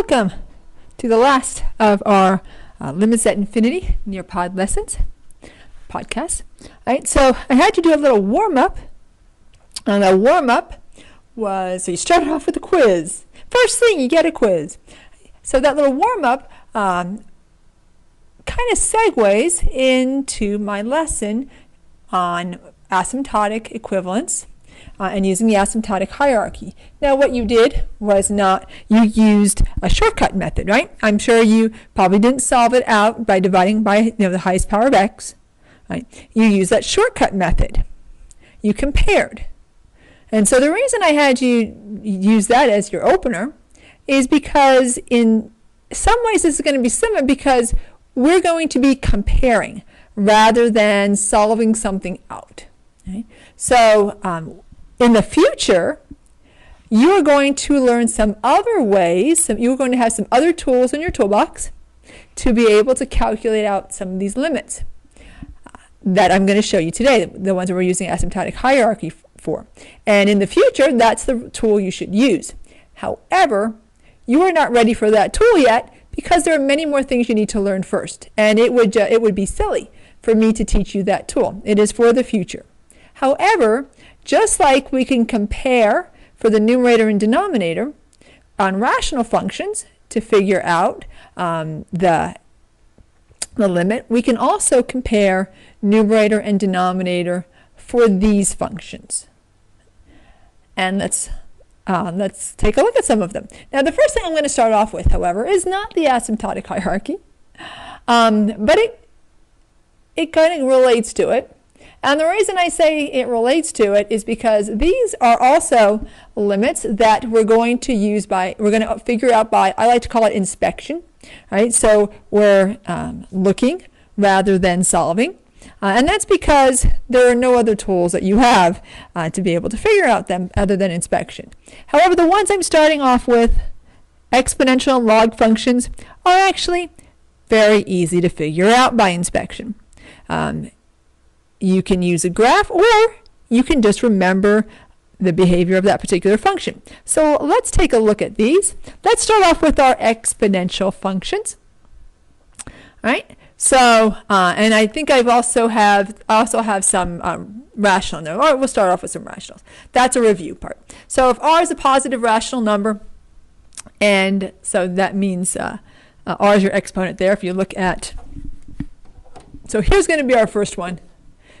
Welcome to the last of our Limits at Infinity Nearpod lessons podcast. All right, so I had you do a little warm-up. And the warm-up was, so you started off with a quiz. First thing, you get a quiz. So that little warm-up kind of segues into my lesson on asymptotic equivalence and using the asymptotic hierarchy. Now what you did was you used a shortcut method, right? I'm sure you probably didn't solve it out by dividing by the highest power of x, right? You used that shortcut method. You compared. And so the reason I had you use that as your opener is because in some ways this is going to be similar because we're going to be comparing rather than solving something out. Okay? So in the future, you are going to learn some other ways, you're going to have some other tools in your toolbox to be able to calculate out some of these limits that I'm going to show you today, the ones that we're using asymptotic hierarchy for. And in the future, that's the tool you should use. However, you are not ready for that tool yet because there are many more things you need to learn first. And it would be silly for me to teach you that tool. It is for the future. However, just like we can compare for the numerator and denominator on rational functions to figure out the limit, we can also compare numerator and denominator for these functions. And let's take a look at some of them. Now the first thing I'm going to start off with, however, is not the asymptotic hierarchy, but it kind of relates to it. And the reason I say it relates to it is because these are also limits that we're going to figure out by, I like to call it inspection, right? So we're looking rather than solving. And that's because there are no other tools that you have to be able to figure out them other than inspection. However, the ones I'm starting off with, exponential and log functions, are actually very easy to figure out by inspection. You can use a graph, or you can just remember the behavior of that particular function. So let's take a look at these. Let's start off with our exponential functions. All right. So, and I think I also have some rational number. Or we'll start off with some rationals. That's a review part. So if r is a positive rational number, and so that means r is your exponent there. If you look at, so here's going to be our first one.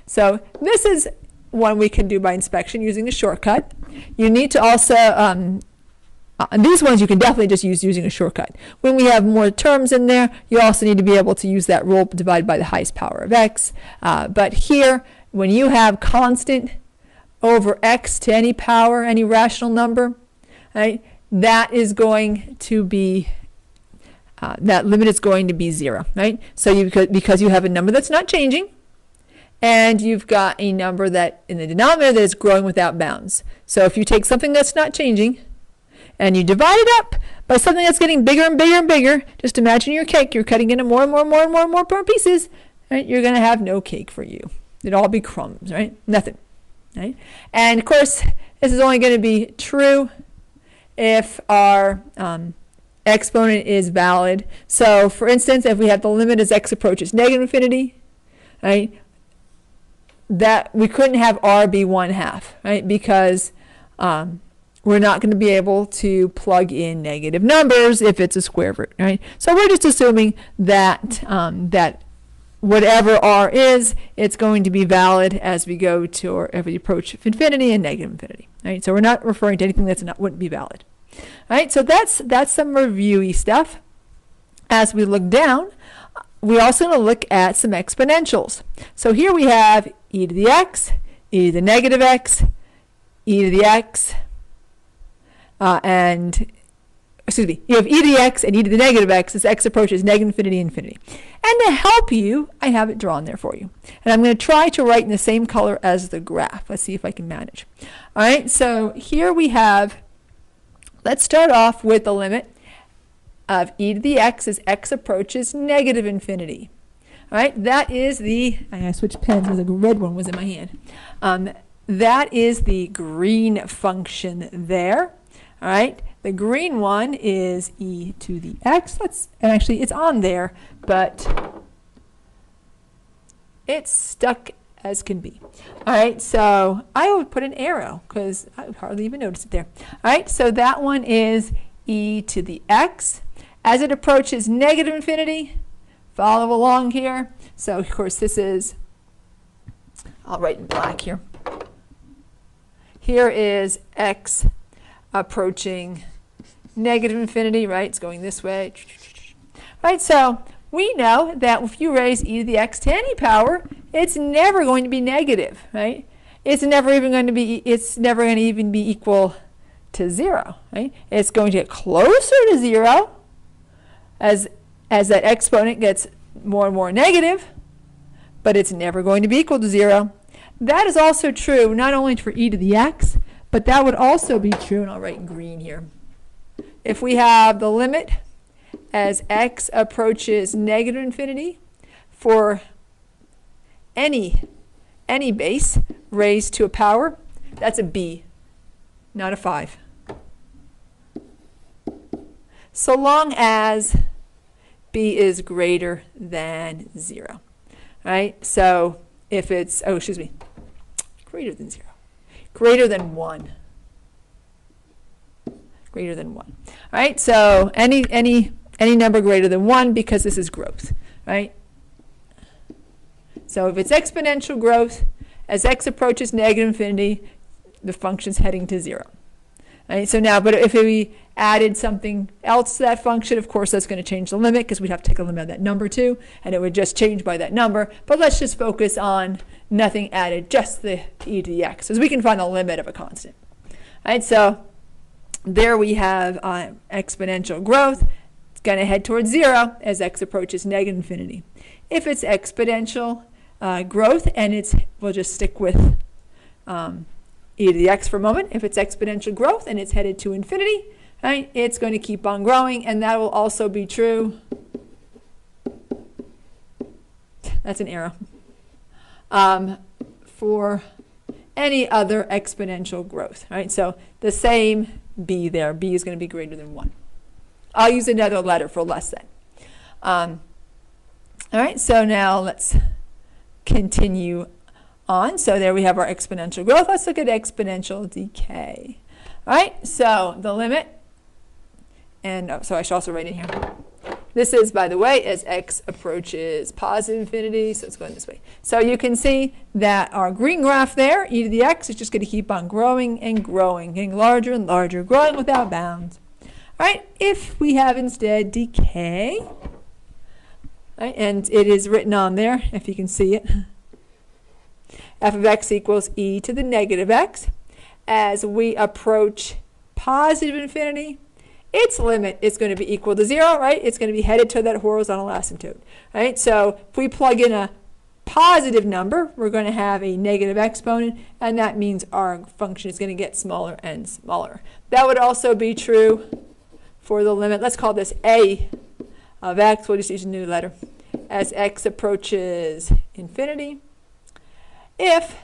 So this is one we can do by inspection using a shortcut. You need to also, these ones you can definitely just use using a shortcut. When we have more terms in there, you also need to be able to use that rule divided by the highest power of x. But here, when you have constant over x to any power, any rational number, right, that is going to be, that limit is going to be 0, right? So because you have a number that's not changing, and you've got a number that in the denominator that is growing without bounds. So if you take something that's not changing and you divide it up by something that's getting bigger and bigger and bigger, just imagine your cake, you're cutting into more and more and more and more and more pieces, right? You're going to have no cake for you. It'll all be crumbs, right? Nothing, right? And of course, this is only going to be true if our exponent is valid. So for instance, if we have the limit as x approaches negative infinity, right? That we couldn't have r be 1/2, right? Because we're not going to be able to plug in negative numbers if it's a square root, right? So we're just assuming that that whatever r is, it's going to be valid as we go to, or if we approach infinity and negative infinity, right? So we're not referring to anything wouldn't be valid, right? So that's some reviewy stuff. As we look down, we're also going to look at some exponentials. So here we have e to the x, e to the negative x, e to the x, and, excuse me, you have e to the x and e to the negative x as x approaches negative infinity, infinity. And to help you, I have it drawn there for you. And I'm going to try to write in the same color as the graph. Let's see if I can manage. All right, so here we have, let's start off with the limit of e to the x as x approaches negative infinity. All right, that is the, I gotta switch pens because the red one was in my hand. That is the green function there. All right, the green one is e to the x. And actually it's on there, but it's stuck as can be. All right, so I would put an arrow because I would hardly even notice it there. All right, so that one is e to the x. As it approaches negative infinity, follow along here. So of course this is, I'll write in black here. Here is x approaching negative infinity, right? It's going this way. Right, so we know that if you raise e to the x to any power, it's never going to be negative, right? It's never even going to be equal to 0, right? It's going to get closer to 0 as that exponent gets more and more negative, but it's never going to be equal to 0. That is also true not only for e to the x, but that would also be true, and I'll write in green here. If we have the limit as x approaches negative infinity for any base raised to a power, that's a b, not a 5. So long as b is greater than 0. Right? So if it's, greater than 0. Greater than 1. Greater than 1. All right? So any number greater than 1 because this is growth, right? So if it's exponential growth, as x approaches negative infinity, the function's heading to 0. Right? So now, but if we added something else to that function, of course that's going to change the limit because we'd have to take a limit of that number too, and it would just change by that number. But let's just focus on nothing added, just the e to the x, so we can find the limit of a constant. All right, so there we have exponential growth. It's going to head towards 0 as x approaches negative infinity. If it's exponential growth, and we'll just stick with e to the x for a moment. If it's exponential growth and it's headed to infinity, right, it's going to keep on growing, and that will also be true. That's an arrow. For any other exponential growth, right? So the same b there. B is going to be greater than 1. I'll use another letter for less than. All right, so now let's continue on. So there we have our exponential growth. Let's look at exponential decay. All right, so the limit, and so I should also write in here. This is, by the way, as x approaches positive infinity, so it's going this way. So you can see that our green graph there, e to the x, is just going to keep on growing and growing, getting larger and larger, growing without bounds. All right, if we have instead decay, right, and it is written on there, if you can see it, f of x equals e to the negative x. As we approach positive infinity, its limit is going to be equal to 0, right? It's going to be headed to that horizontal asymptote, right? So if we plug in a positive number, we're going to have a negative exponent, and that means our function is going to get smaller and smaller. That would also be true for the limit. Let's call this a of x. We'll just use a new letter. As x approaches infinity, if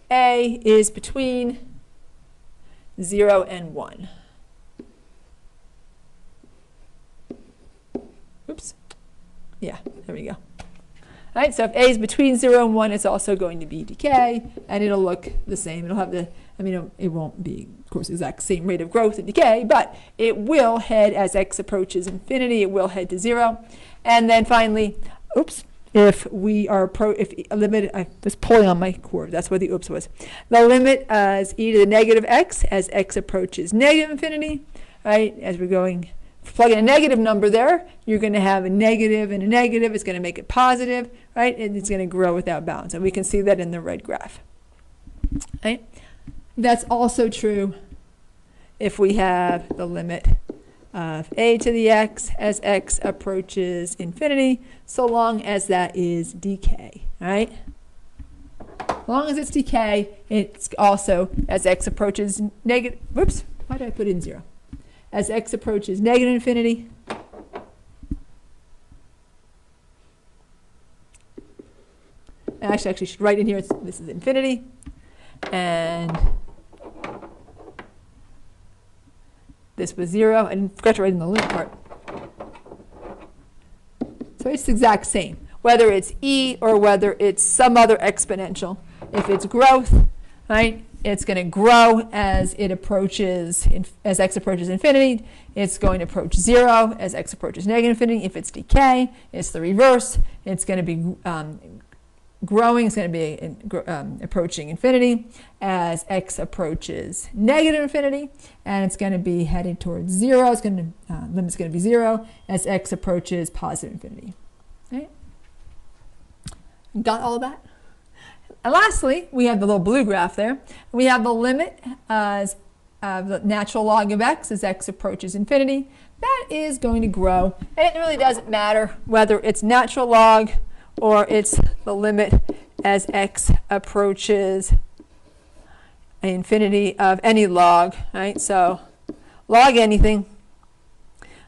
a is between 0 and 1. Oops. Yeah, there we go. All right, so if a is between 0 and 1, it's also going to be decay, and it'll look the same. It'll have the, it won't be, of course, exact same rate of growth and decay, but it will head, as x approaches infinity, it will head to 0. And then finally, if we are if a limit, I was pulling on my cord, that's where the oops was. The limit is e to the negative x as x approaches negative infinity, right? As we're going, plug in a negative number there, you're going to have a negative and a negative. It's going to make it positive, right? And it's going to grow without bounds. And we can see that in the red graph, right? That's also true if we have the limit of a to the x as x approaches infinity, so long as that is decay, right? As long as it's decay, it's also, as x approaches negative, whoops, why did I put in 0? As x approaches negative infinity, actually I should write in here, this is infinity, and this was 0, and forgot to write in the limit part. So it's the exact same, whether it's e or whether it's some other exponential. If it's growth, right, it's going to grow as it approaches, as x approaches infinity. It's going to approach 0 as x approaches negative infinity. If it's decay, it's the reverse. It's going to be growing. It's going to be approaching infinity as x approaches negative infinity, and it's going to be heading towards 0. It's going to limit's going to be 0 as x approaches positive infinity. Right? Got all of that? And lastly, we have the little blue graph there. We have the limit as the natural log of x as x approaches infinity. That is going to grow, and it really doesn't matter whether it's natural log or it's the limit as x approaches infinity of any log, right? So log anything,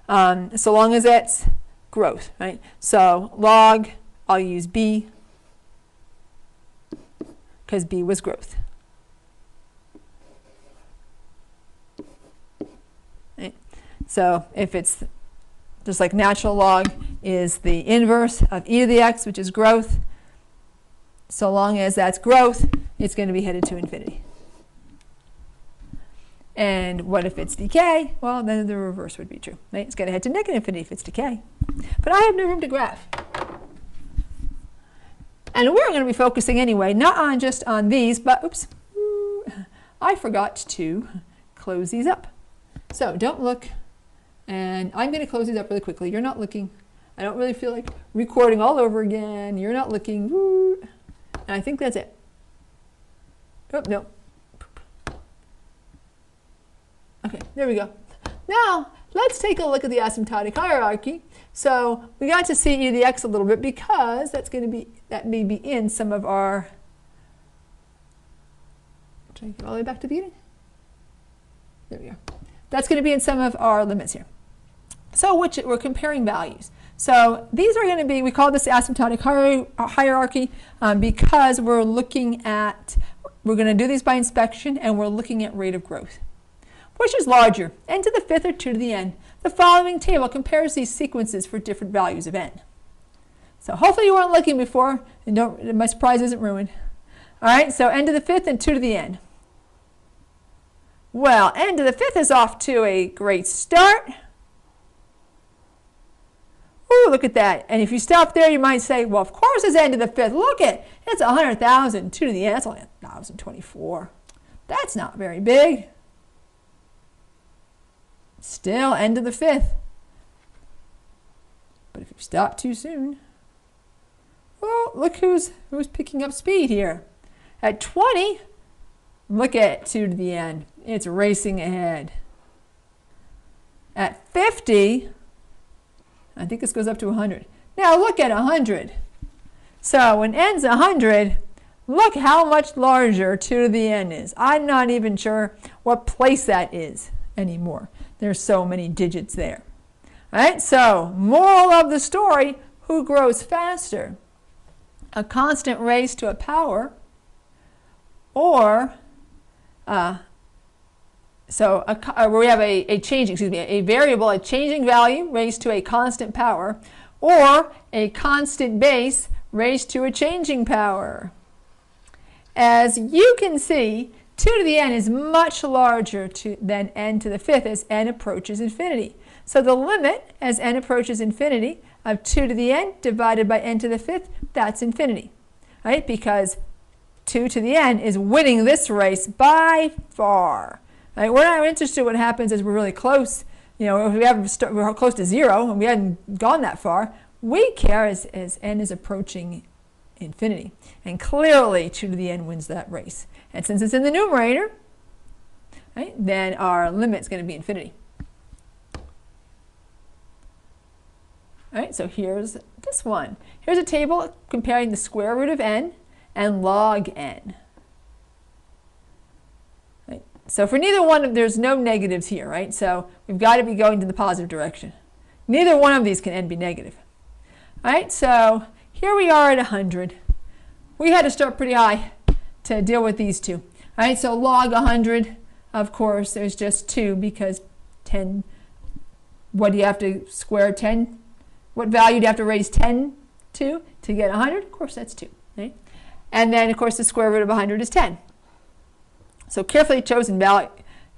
so long as it's growth, right? So log, I'll use b, because b was growth. Right? So if it's just like natural log is the inverse of e to the x, which is growth, so long as that's growth, it's going to be headed to infinity. And what if it's decay? Well, then the reverse would be true. Right? It's going to head to negative infinity if it's decay. But I have no room to graph. And we're going to be focusing anyway, not on just on these, but oops, I forgot to close these up. So don't look, and I'm going to close these up really quickly. You're not looking. I don't really feel like recording all over again. You're not looking. And I think that's it. Oh, no. Okay, there we go. Now, let's take a look at the asymptotic hierarchy. So we got to see e to the x a little bit because that may be in some of our, try to get all the way back to the beginning. There we go. That's going to be in some of our limits here. So we're comparing values. So these are going to be, we call this asymptotic hierarchy because we're going to do these by inspection, and we're looking at rate of growth. Which is larger, n to the 5th or 2 to the n? The following table compares these sequences for different values of n. So hopefully you weren't looking before, and my surprise isn't ruined. All right, so n to the 5th and 2 to the n. Well, n to the 5th is off to a great start. Ooh, look at that. And if you stop there, you might say, well, of course it's n to the 5th. Look at it's 100,000. 2 to the n, that's only 1,024. That's not very big. Still n to the 5th. But if you stop too soon, well, look who's picking up speed here. At 20, look at 2 to the n. It's racing ahead. At 50, I think this goes up to 100. Now look at 100. So when n's 100, look how much larger 2 to the n is. I'm not even sure what place that is anymore. There's so many digits there. All right, so moral of the story, who grows faster? A constant raised to a power, or we have a variable, a changing value raised to a constant power, or a constant base raised to a changing power. As you can see, 2 to the n is much larger than n to the 5th as n approaches infinity. So the limit as n approaches infinity of 2 to the n divided by n to the 5th, that's infinity, right? Because 2 to the n is winning this race by far. Right? We're not interested in what happens as we're really close. You know, if we're close to 0 and we hadn't gone that far, we care as n is approaching infinity. And clearly 2 to the n wins that race. And since it's in the numerator, right, then our limit's going to be infinity. All right, so here's this one. Here's a table comparing the square root of n and log n. Right? So for neither one, there's no negatives here, right? So we've got to be going to the positive direction. Neither one of these can n be negative. All right, so here we are at 100. We had to start pretty high to deal with these two. All right, so log 100, of course, there's just 2 because 10, what do you have to square 10? What value do you have to raise 10 to get 100? Of course, that's 2. Right? And then, of course, the square root of 100 is 10. So carefully chosen value.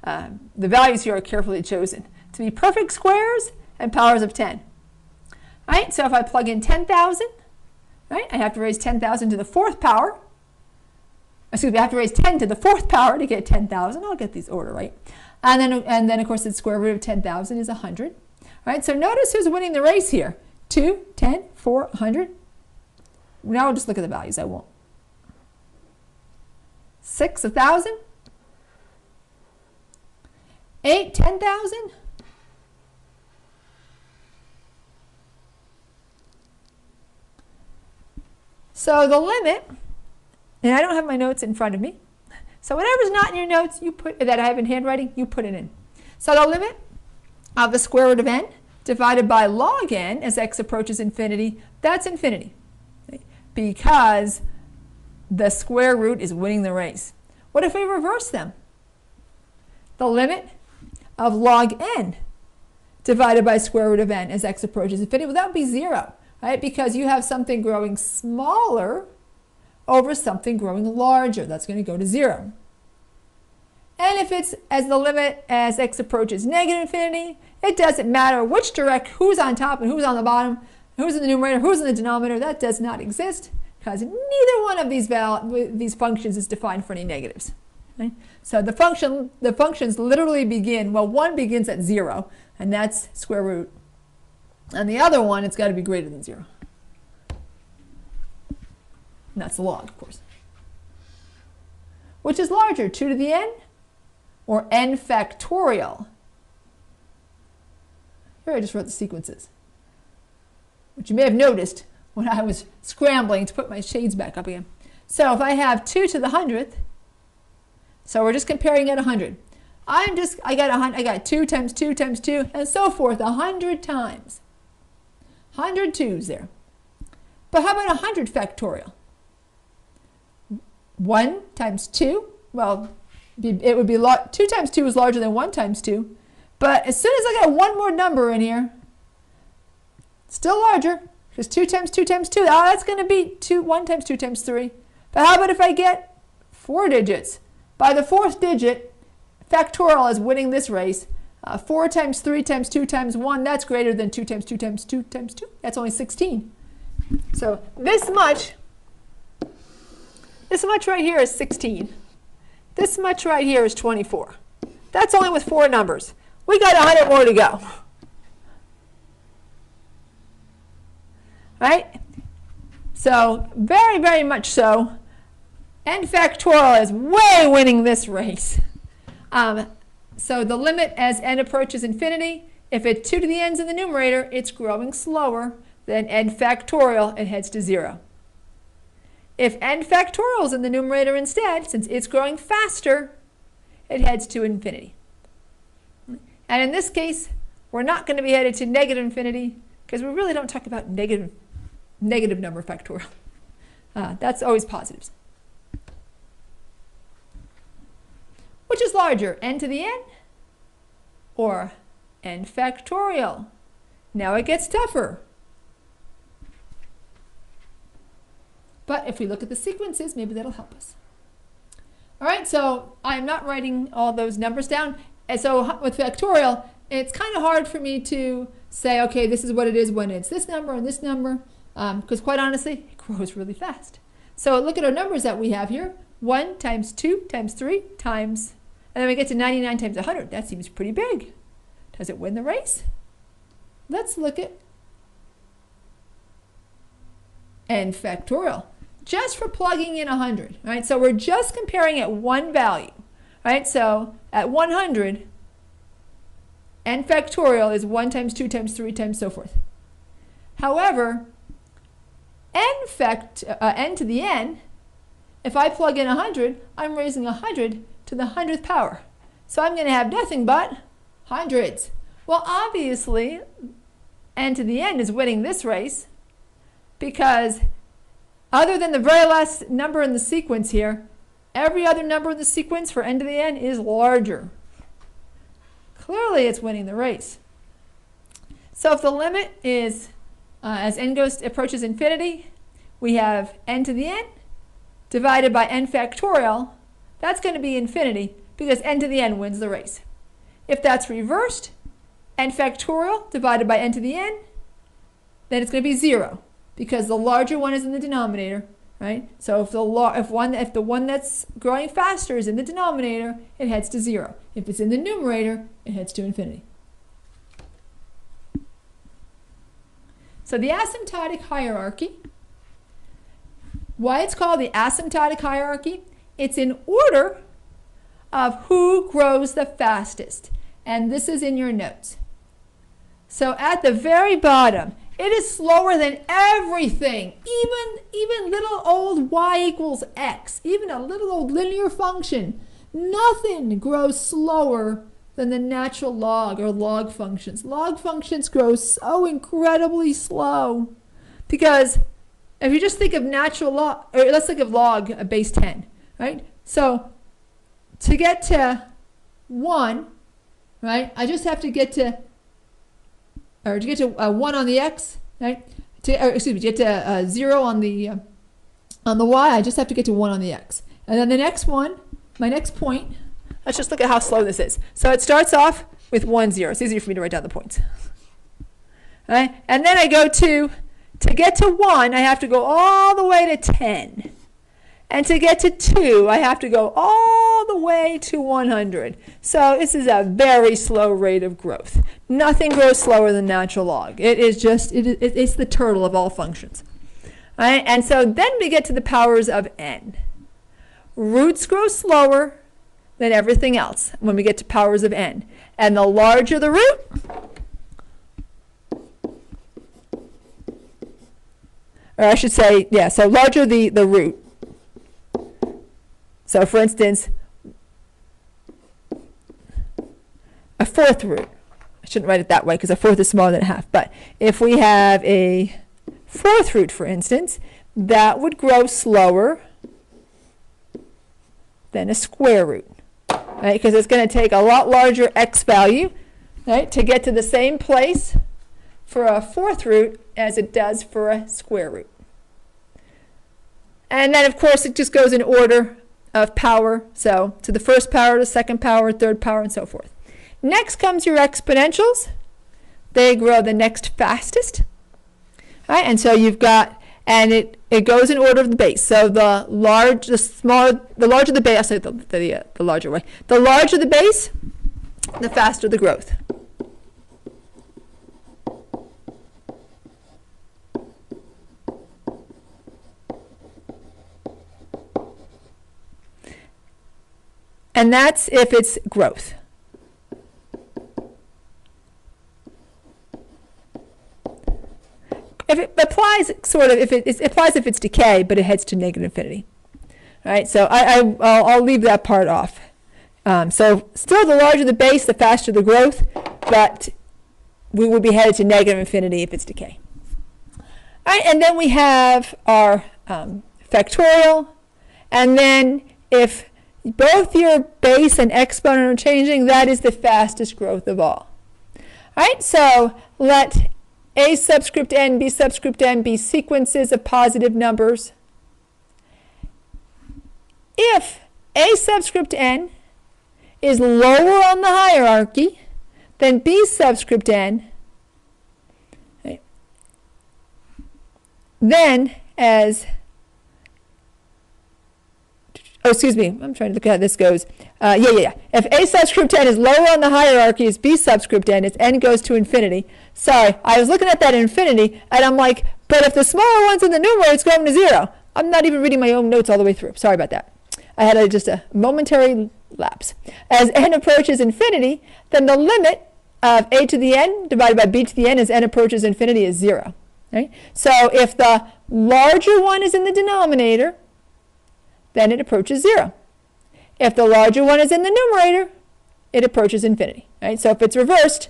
The values here are carefully chosen to be perfect squares and powers of 10. All right, so if I plug in 10,000, right, I have to raise 10,000 to the 4th power. Excuse me, I have to raise 10 to the 4th power to get 10,000. I'll get these order right. And then, of course, the square root of 10,000 is 100. All right, so notice who's winning the race here. 2, 10, 4, 100. Now we'll just look at the values. I won't. 6, 1,000. 8, 10,000. So the limit, and I don't have my notes in front of me, so whatever's not in your notes, you put that I have in handwriting, you put it in. So the limit of the square root of n divided by log n as x approaches infinity, that's infinity, right? Because the square root is winning the race. What if we reverse them? The limit of log n divided by square root of n as x approaches infinity, well, that would be 0, right? Because you have something growing smaller over something growing larger. That's going to go to 0. And if it's as the limit as x approaches negative infinity, it doesn't matter which who's on top and who's on the bottom, who's in the numerator, who's in the denominator. That does not exist because neither one of these functions is defined for any negatives. Right? So the functions literally begin, well, one begins at 0, and that's square root. And the other one, it's got to be greater than 0. And that's the log, of course. Which is larger, 2 to the n or n factorial? Here I just wrote the sequences, which you may have noticed when I was scrambling to put my shades back up again. So if I have 2 to the 100th, so we're just comparing at 100. I got 2 times 2 times 2, and so forth, 100 times. 100 2's there. But how about 100 factorial? 1 times 2, well, it would be 2 times 2 is larger than 1 times 2. But as soon as I got one more number in here, still larger, because 2 times 2 times 2, that's going to be 1 times 2 times 3. But how about if I get 4 digits? By the 4th digit, factorial is winning this race. 4 times 3 times 2 times 1, that's greater than 2 times 2 times 2 times 2. That's only 16. So this much right here is 16. This much right here is 24. That's only with 4 numbers. We got 100 more to go. Right? So very, very much so. N factorial is way winning this race. So the limit as n approaches infinity, if it's 2 to the n's in the numerator, it's growing slower than n factorial, it heads to 0. If n factorial is in the numerator instead, since it's growing faster, it heads to infinity. And in this case, we're not going to be headed to negative infinity because we really don't talk about negative number factorial. That's always positives. Which is larger, n to the n or n factorial? Now it gets tougher. But if we look at the sequences, maybe that'll help us. All right, so I'm not writing all those numbers down. And so with factorial, it's kind of hard for me to say, okay, this is what it is when it's this number and this number, because quite honestly, it grows really fast. So look at our numbers that we have here. 1 times 2 times 3 times, and then we get to 99 times 100. That seems pretty big. Does it win the race? Let's look at n factorial. Just for plugging in 100, right? So we're just comparing at one value, right? So at 100, n factorial is 1 times 2 times 3 times so forth. However, n to the n, if I plug in 100, I'm raising 100 to the 100th power. So I'm going to have nothing but hundreds. Well, obviously, n to the n is winning this race because other than the very last number in the sequence here, every other number in the sequence for n to the n is larger. clearly it's winning the race. So if the limit is, as n approaches infinity, we have n to the n divided by n factorial. That's going to be infinity because n to the n wins the race. If that's reversed, n factorial divided by n to the n, then it's going to be 0 because the larger one is in the denominator, right? So if the one that's growing faster is in the denominator, it heads to 0. If it's in the numerator, it heads to infinity. So the asymptotic hierarchy, why it's called the asymptotic hierarchy, it's in order of who grows the fastest. And this is in your notes. So at the very bottom, it is slower than everything, even little old y equals x, even a little old linear function. Nothing grows slower than the natural log or log functions. Log functions grow so incredibly slow because if you just think of natural log, or let's think of log base 10, right? So to get to 1, right, I just have to get to, or to get to 1 on the x, right? To get to 0 on the y, I just have to get to 1 on the x. And then the next one, my next point, let's just look at how slow this is. So it starts off with 1, 0. It's easier for me to write down the points. Right? And then I go to get to 1, I have to go all the way to 10. And to get to 2, I have to go all the way to 100. So this is a very slow rate of growth. Nothing grows slower than natural log. It is just, it's the turtle of all functions. All right? And so then we get to the powers of n. Roots grow slower than everything else when we get to powers of n. And the larger the root, or I should say, yeah, so larger the root. So for instance, a fourth root. I shouldn't write it that way because a fourth is smaller than a half. But if we have a fourth root, for instance, that would grow slower than a square root, right? Because it's going to take a lot larger x value, right, to get to the same place for a fourth root as it does for a square root. And then, of course, it just goes in order of power. So to the first power, the second power, third power, and so forth. Next comes your exponentials. They grow the next fastest. All right, and so you've got, and it goes in order of the base. So the larger the base, I'll say the larger way. The larger the base, the faster the growth. And that's if it's growth. If it applies, sort of, it applies if it's decay, but it heads to negative infinity. All right, so I'll leave that part off. So still, the larger the base, the faster the growth, but we would be headed to negative infinity if it's decay. All right, and then we have our factorial, and then if both your base and exponent are changing, that is the fastest growth of all. All right, so let a subscript n, b subscript n be sequences of positive numbers. If a subscript n is lower on the hierarchy than b subscript n, right, then as excuse me, I'm trying to look at how this goes. If a subscript n is lower on the hierarchy as b subscript n, its n goes to infinity. Sorry, I was looking at that infinity, and I'm like, but if the smaller one's in the numerator, it's going to 0. I'm not even reading my own notes all the way through. Sorry about that. I had just a momentary lapse. As n approaches infinity, then the limit of a to the n divided by b to the n as n approaches infinity is 0. Right? So if the larger one is in the denominator, then it approaches 0. If the larger one is in the numerator, it approaches infinity. Right? So if it's reversed,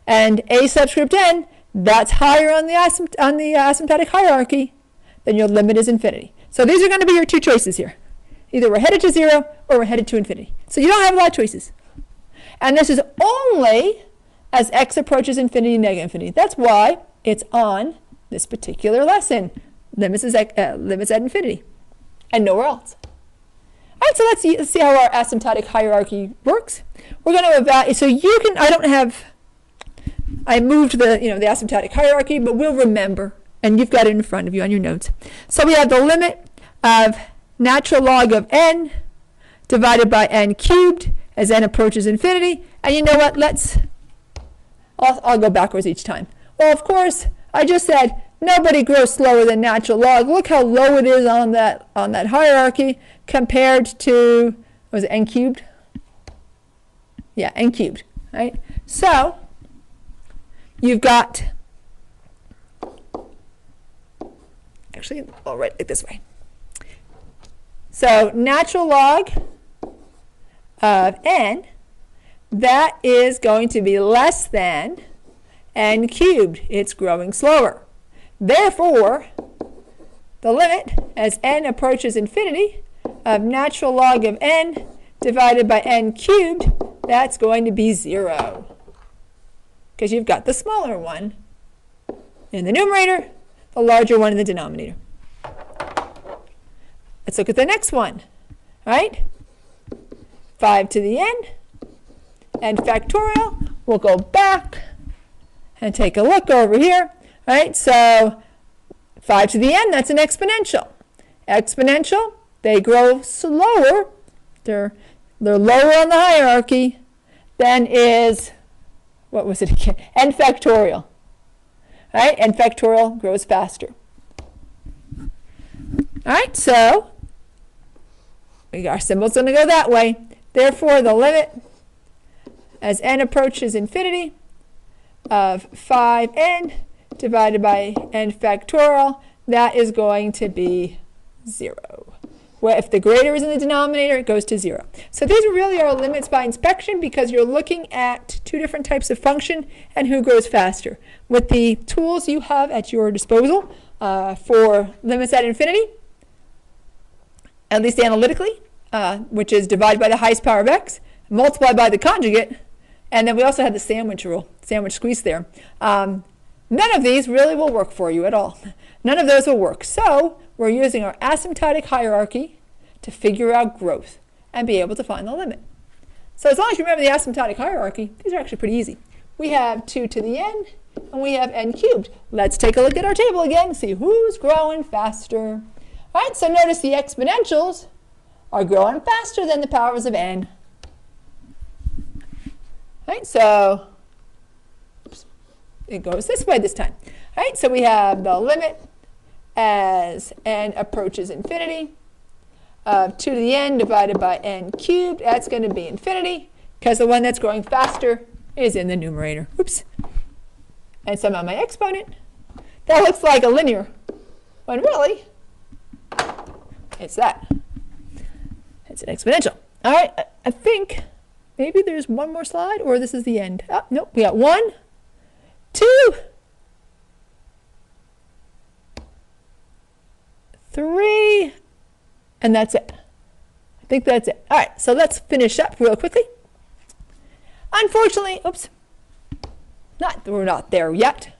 and a subscript n, that's higher on the asymptotic hierarchy, then your limit is infinity. So these are going to be your two choices here. Either we're headed to 0 or we're headed to infinity. So you don't have a lot of choices. And this is only as x approaches infinity, negative infinity. That's why it's on this particular lesson, limits at infinity, and nowhere else. All right, so let's see how our asymptotic hierarchy works. We're going to evaluate, so you can, I moved the asymptotic hierarchy, but we'll remember, and you've got it in front of you on your notes. So we have the limit of natural log of n divided by n cubed as n approaches infinity. And you know what, I'll go backwards each time. Well, of course, I just said nobody grows slower than natural log. Look how low it is on that hierarchy compared to, was it n cubed? Yeah, n cubed, right? So you've got, actually, I'll write it this way. So natural log of n, that is going to be less than n cubed. It's growing slower. Therefore, the limit as n approaches infinity of natural log of n divided by n cubed, that's going to be 0. Because you've got the smaller one in the numerator, the larger one in the denominator. Let's look at the next one, right? 5 to the n factorial. We'll go back and take a look over here, right? So 5 to the n, that's an exponential. Exponential, they grow slower. They're lower on the hierarchy than is, what was it again? N factorial, right? N factorial grows faster. All right, so our symbol's going to go that way. Therefore, the limit as n approaches infinity of 5n divided by n factorial, that is going to be 0. Well, if the greater is in the denominator, it goes to 0. So these really are limits by inspection because you're looking at two different types of function and who grows faster. With the tools you have at your disposal for limits at infinity, at least analytically, which is divide by the highest power of x, multiply by the conjugate, and then we also had the sandwich rule, sandwich squeeze there. None of these really will work for you at all. None of those will work. So we're using our asymptotic hierarchy to figure out growth and be able to find the limit. So as long as you remember the asymptotic hierarchy, these are actually pretty easy. We have 2 to the n, and we have n cubed. Let's take a look at our table again and see who's growing faster. All right, so notice the exponentials are growing faster than the powers of n. All right, so it goes this way this time. All right, so we have the limit as n approaches infinity of 2 to the n divided by n cubed. That's going to be infinity because the one that's growing faster is in the numerator. Oops. And somehow my exponent, that looks like a linear, when really it's that. It's an exponential. All right, I think maybe there's one more slide, or this is the end. Oh, nope, we got 1, 2, 3, and that's it. I think that's it. All right, so let's finish up real quickly. Unfortunately, oops, we're not there yet.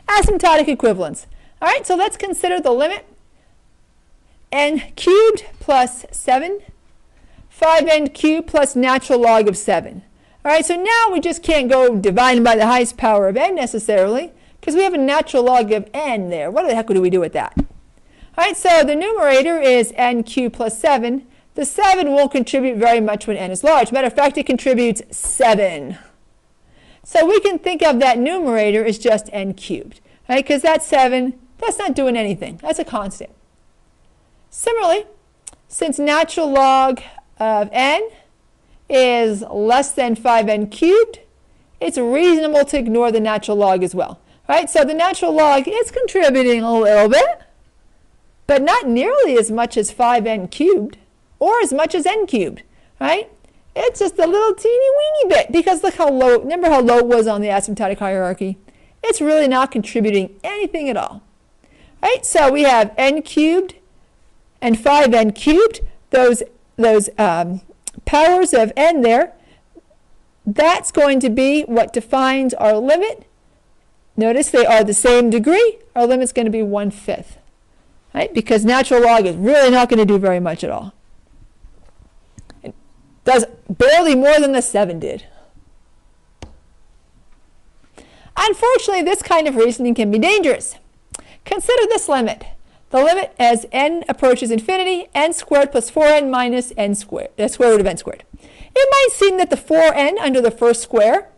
Asymptotic equivalence. All right, so let's consider the limit n cubed plus 7, 5n cubed plus natural log of 7. All right, so now we just can't go dividing by the highest power of n necessarily because we have a natural log of n there. What the heck do we do with that? All right, so the numerator is n cubed plus 7. The 7 won't contribute very much when n is large. Matter of fact, it contributes 7. So we can think of that numerator as just n cubed, right? Because that 7, that's not doing anything. That's a constant. Similarly, since natural log of n is less than 5n cubed, it's reasonable to ignore the natural log as well. Right? So the natural log is contributing a little bit, but not nearly as much as 5n cubed or as much as n cubed. Right? It's just a little teeny weeny bit because look how low, remember how low it was on the asymptotic hierarchy? It's really not contributing anything at all. Right? So we have n cubed and 5n cubed, those powers of n there, that's going to be what defines our limit. Notice they are the same degree. Our limit's going to be 1/5. Right? Because natural log is really not going to do very much at all. It does barely more than the 7 did. Unfortunately, this kind of reasoning can be dangerous. Consider this limit. The limit as n approaches infinity, n squared plus 4n minus n squared, the square root of n squared. It might seem that the 4n under the first square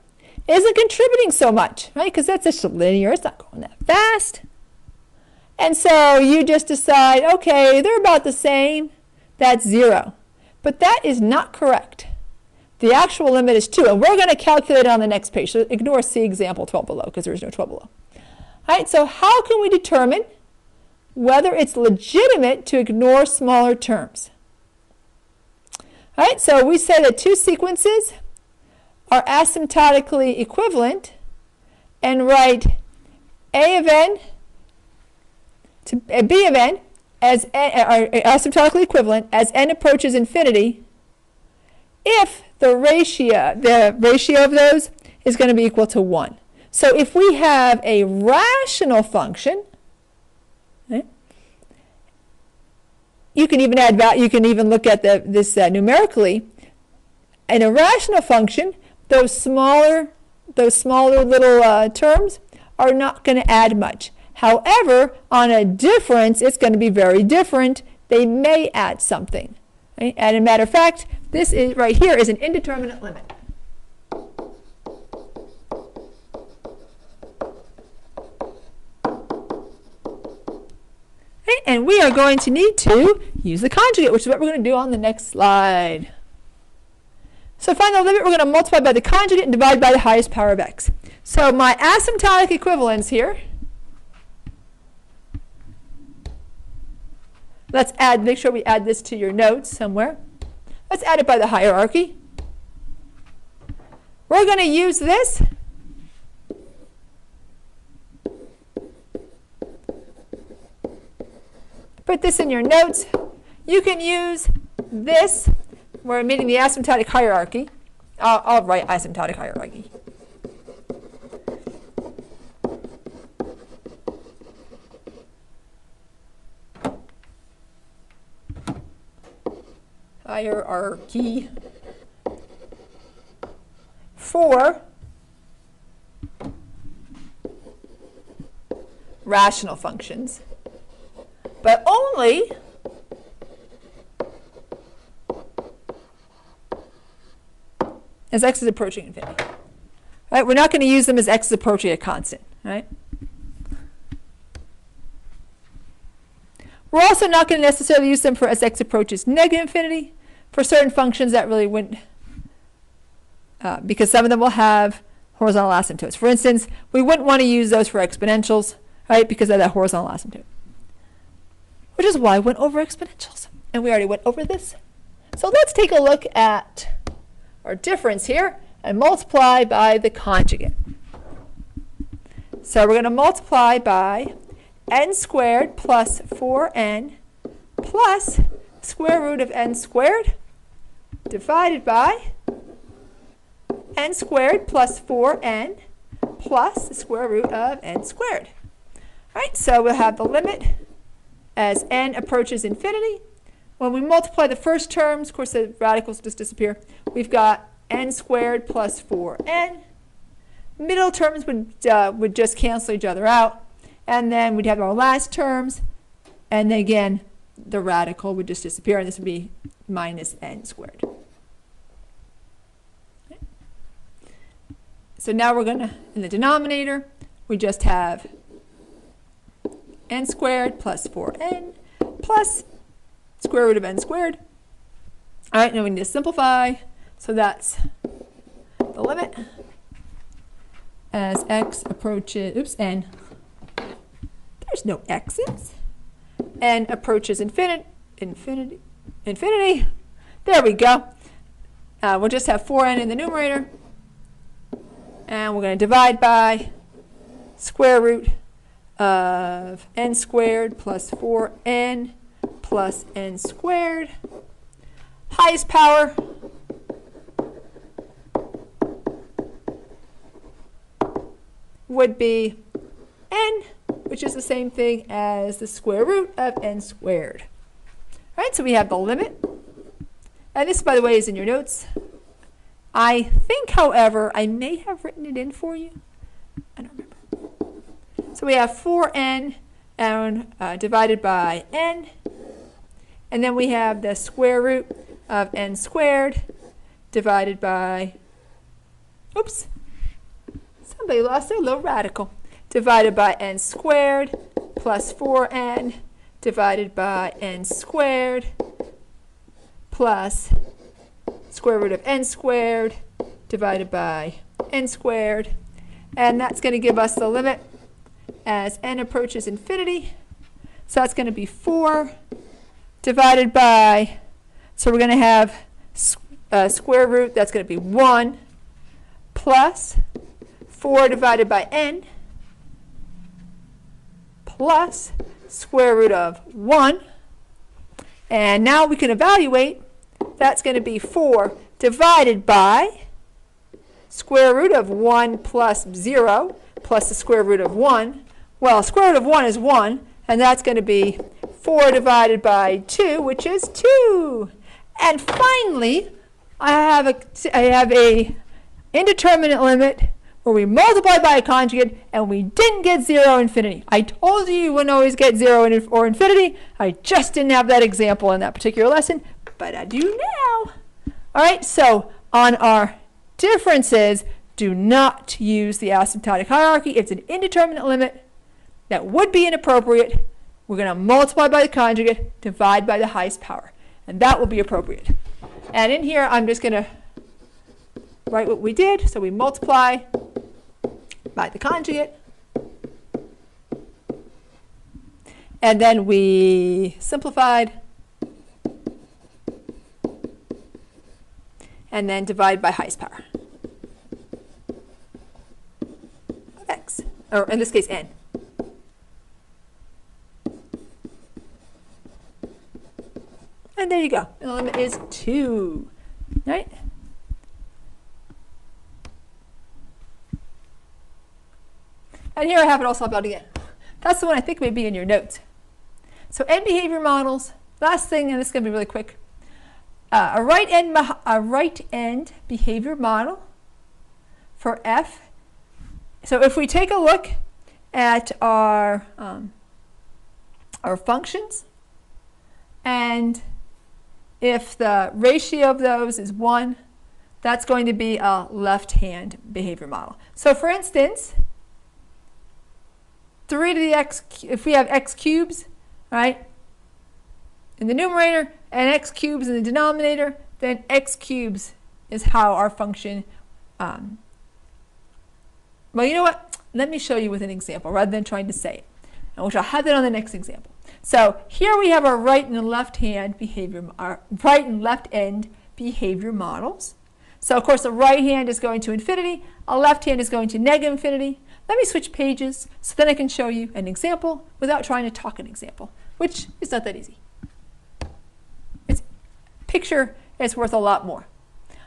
isn't contributing so much, right? Because that's just linear. It's not going that fast. And so you just decide, okay, they're about the same. That's 0. But that is not correct. The actual limit is 2, and we're going to calculate it on the next page. So ignore C example 12 below because there is no 12 below. All right, so how can we determine whether it's legitimate to ignore smaller terms? All right, so we say that two sequences are asymptotically equivalent and write A of n to B of n as n, are asymptotically equivalent as n approaches infinity if the ratio of those is going to be equal to 1. So if we have a rational function, right, you can even add value, you can even look at this numerically. In a rational function, those smaller little terms are not going to add much. However, on a difference, it's going to be very different. They may add something. Right? And as a matter of fact, this is right here is an indeterminate limit. Right? And we are going to need to use the conjugate, which is what we're going to do on the next slide. So to find the limit, we're going to multiply by the conjugate and divide by the highest power of x. So my asymptotic equivalence here, let's make sure we add this to your notes somewhere. Let's add it by the hierarchy. We're going to use this. Put this in your notes. You can use this. We're meeting the asymptotic hierarchy. I'll write asymptotic hierarchy. Hierarchy for rational functions, but only as x is approaching infinity. Right? We're not going to use them as x is approaching a constant. Right? We're also not going to necessarily use them for as x approaches negative infinity. For certain functions, that really wouldn't, because some of them will have horizontal asymptotes. For instance, we wouldn't want to use those for exponentials, right, because of that horizontal asymptote. Which is why I went over exponentials. And we already went over this. So let's take a look at our difference here and multiply by the conjugate. So we're going to multiply by n squared plus 4n plus square root of n squared divided by n squared plus 4n plus the square root of n squared. All right, so we'll have the limit as n approaches infinity. When we multiply the first terms, of course the radicals just disappear. We've got n squared plus 4n. Middle terms would just cancel each other out. And then we'd have our last terms. And then again, the radical would just disappear. And this would be minus n squared. Okay. So now we're going to, in the denominator, we just have n squared plus 4n plus square root of n squared. All right, now we need to simplify. So that's the limit as x approaches, n. There's no x's. N approaches infinity. There we go. We'll just have 4n in the numerator. And we're going to divide by square root of n squared plus 4n plus n squared. Highest power would be n, which is the same thing as the square root of n squared. All right, so we have the limit. And this, by the way, is in your notes. I think, however, I may have written it in for you. I don't remember. So we have 4n and divided by n. And then we have the square root of n squared divided by, oops, somebody lost their little radical, divided by n squared plus 4n divided by n squared plus square root of n squared divided by n squared. And that's going to give us the limit as n approaches infinity. So that's going to be 4 divided by, so we're going to have square root, that's going to be 1 plus 4 divided by n plus square root of 1. And now we can evaluate. That's going to be 4 divided by square root of 1 plus 0 plus the square root of 1. Well, square root of 1 is 1, and that's going to be 4 divided by 2, which is 2. And finally, I have a indeterminate limit where we multiply by a conjugate and we didn't get 0 infinity. I told you wouldn't always get 0 or infinity. I just didn't have that example in that particular lesson, but I do now. All right, so on our differences, do not use the asymptotic hierarchy. It's an indeterminate limit that would be inappropriate. We're going to multiply by the conjugate, divide by the highest power, and that will be appropriate. And in here, I'm just going to write what we did. So we multiply by the conjugate, and then we simplified, and then divide by highest power of x, or in this case, n. And there you go. And the limit is 2, right? And here I have it all solved out again. That's the one I think may be in your notes. So n behavior models. Last thing, and this is going to be really quick. A right end behavior model for f. So if we take a look at our functions, and if the ratio of those is 1, that's going to be a left-hand behavior model. So for instance, 3 to the x, if we have x cubes, right, in the numerator and x cubes in the denominator, then x cubes is how our function, well, you know what? Let me show you with an example rather than trying to say it, and which I'll have that on the next example. So here we have our right and left hand behavior, our right and left end behavior models. So of course the right hand is going to infinity, a left hand is going to negative infinity. Let me switch pages so then I can show you an example without trying to talk an example, which is not that easy. Picture is worth a lot more.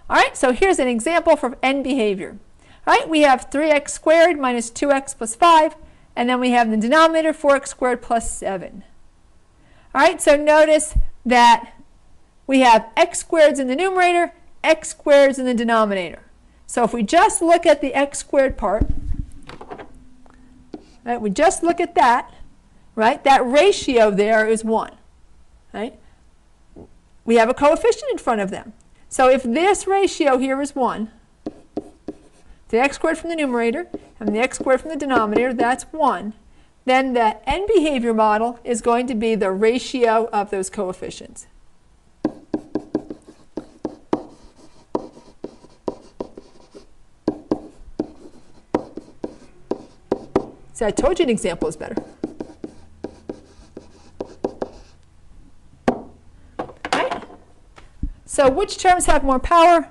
All right, so here's an example for n behavior. All right, we have 3x squared minus 2x plus 5, and then we have the denominator 4x squared plus 7. All right, so notice that we have x squareds in the numerator, x squareds in the denominator. So if we just look at the x squared part, right, we just look at that, right, that ratio there is 1, right? We have a coefficient in front of them. So if this ratio here is 1, the x squared from the numerator and the x squared from the denominator, that's 1, then the n behavior model is going to be the ratio of those coefficients. So I told you an example is better. Right? So which terms have more power?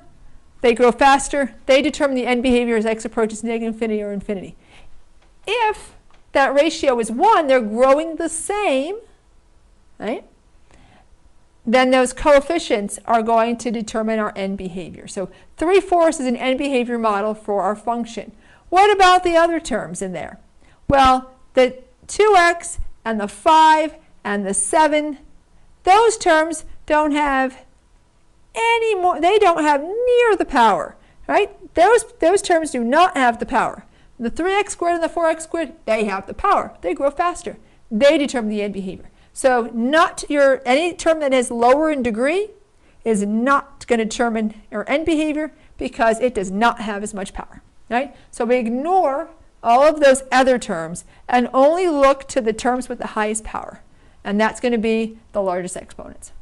They grow faster. They determine the end behavior as x approaches negative infinity or infinity. If that ratio is 1, they're growing the same, right? Then those coefficients are going to determine our end behavior. So 3/4 is an end behavior model for our function. What about the other terms in there? Well, the 2x and the 5 and the 7, those terms don't have any more, they don't have near the power, right? Those terms do not have the power. The 3x squared and the 4x squared, they have the power. They grow faster. They determine the end behavior. So any term that is lower in degree is not going to determine your end behavior because it does not have as much power, right? So we ignore all of those other terms and only look to the terms with the highest power. And that's going to be the largest exponents.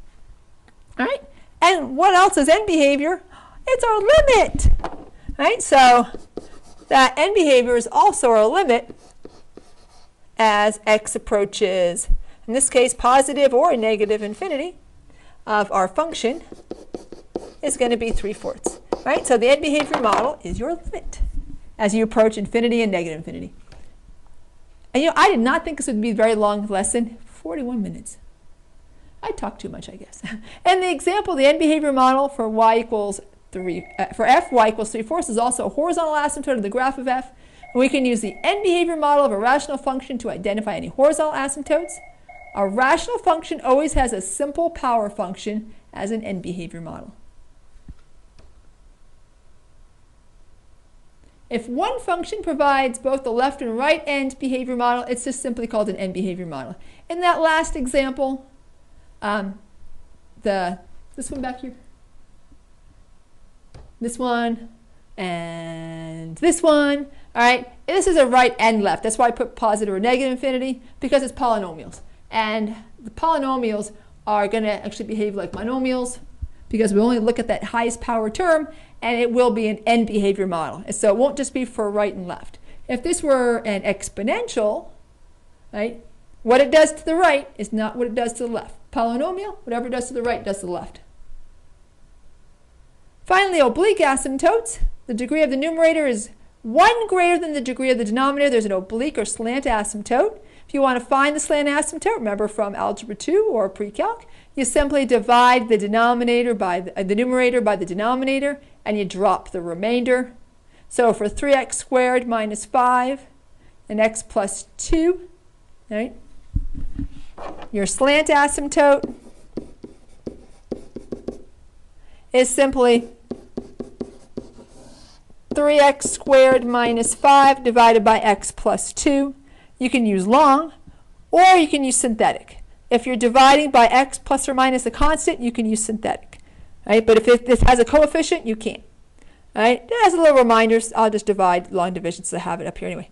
All right? And what else is end behavior? It's our limit, right? So that end behavior is also our limit as x approaches, in this case, positive or negative infinity of our function is going to be 3/4, right? So the end behavior model is your limit as you approach infinity and negative infinity. And I did not think this would be a very long lesson, 41 minutes. I talk too much, I guess. And the example, the end behavior model for y equals 3, for f, y equals 3/4 is also a horizontal asymptote of the graph of f. And we can use the end behavior model of a rational function to identify any horizontal asymptotes. A rational function always has a simple power function as an end behavior model. If one function provides both the left and right end behavior model, it's just simply called an end behavior model. In that last example, this one back here, this one, and this one, all right? This is a right and left. That's why I put positive or negative infinity, because it's polynomials. And the polynomials are going to actually behave like monomials because we only look at that highest power term, and it will be an end behavior model. And so it won't just be for right and left. If this were an exponential, right, what it does to the right is not what it does to the left. Polynomial, whatever it does to the right does to the left. Finally, oblique asymptotes. The degree of the numerator is 1 greater than the degree of the denominator. There's an oblique or slant asymptote. If you want to find the slant asymptote, remember from Algebra 2 or pre-calc, you simply divide the denominator by the numerator by the denominator, and you drop the remainder. So for 3x squared minus 5 and x plus 2, right, your slant asymptote is simply 3x squared minus 5 divided by x plus 2. You can use long, or you can use synthetic. If you're dividing by x plus or minus a constant, you can use synthetic. Right? But if this has a coefficient, you can't. Right? As a little reminder, I'll just divide long division so I have it up here anyway.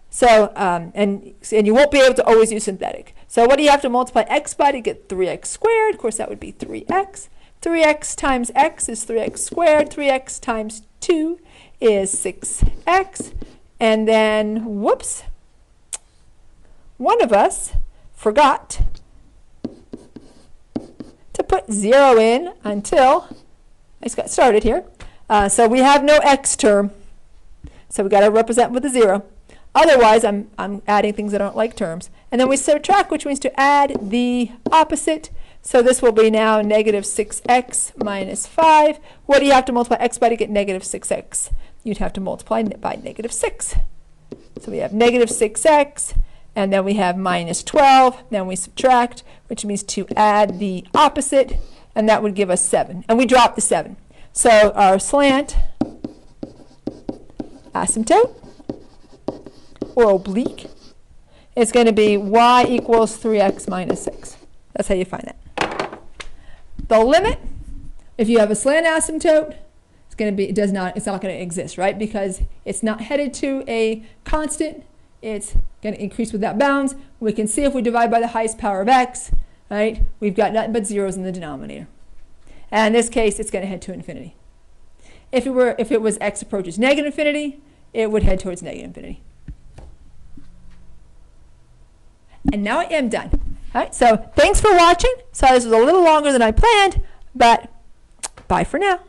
So, and you won't be able to always use synthetic. So what do you have to multiply x by to get 3x squared? Of course, that would be 3x. 3x times x is 3x squared. 3x times 2 is 6x. And then, whoops, one of us forgot to put 0 in until I just got started here. So we have no x term. So we got to represent with a 0. Otherwise, I'm adding things that aren't like terms. And then we subtract, which means to add the opposite. So this will be now negative 6x minus 5. What do you have to multiply x by to get negative 6x? You'd have to multiply by negative 6. So we have negative 6x, and then we have minus 12. Then we subtract, which means to add the opposite, and that would give us 7. And we drop the 7. So our slant asymptote, or oblique, is going to be y equals 3x minus 6. That's how you find that. The limit, if you have a slant asymptote, it's going to be, it's not going to exist, right? Because it's not headed to a constant. It's going to increase without bounds. We can see if we divide by the highest power of x, right? We've got nothing but zeros in the denominator. And in this case, it's going to head to infinity. If it was x approaches negative infinity, it would head towards negative infinity. And now I am done. All right, so thanks for watching. Sorry this was a little longer than I planned, but bye for now.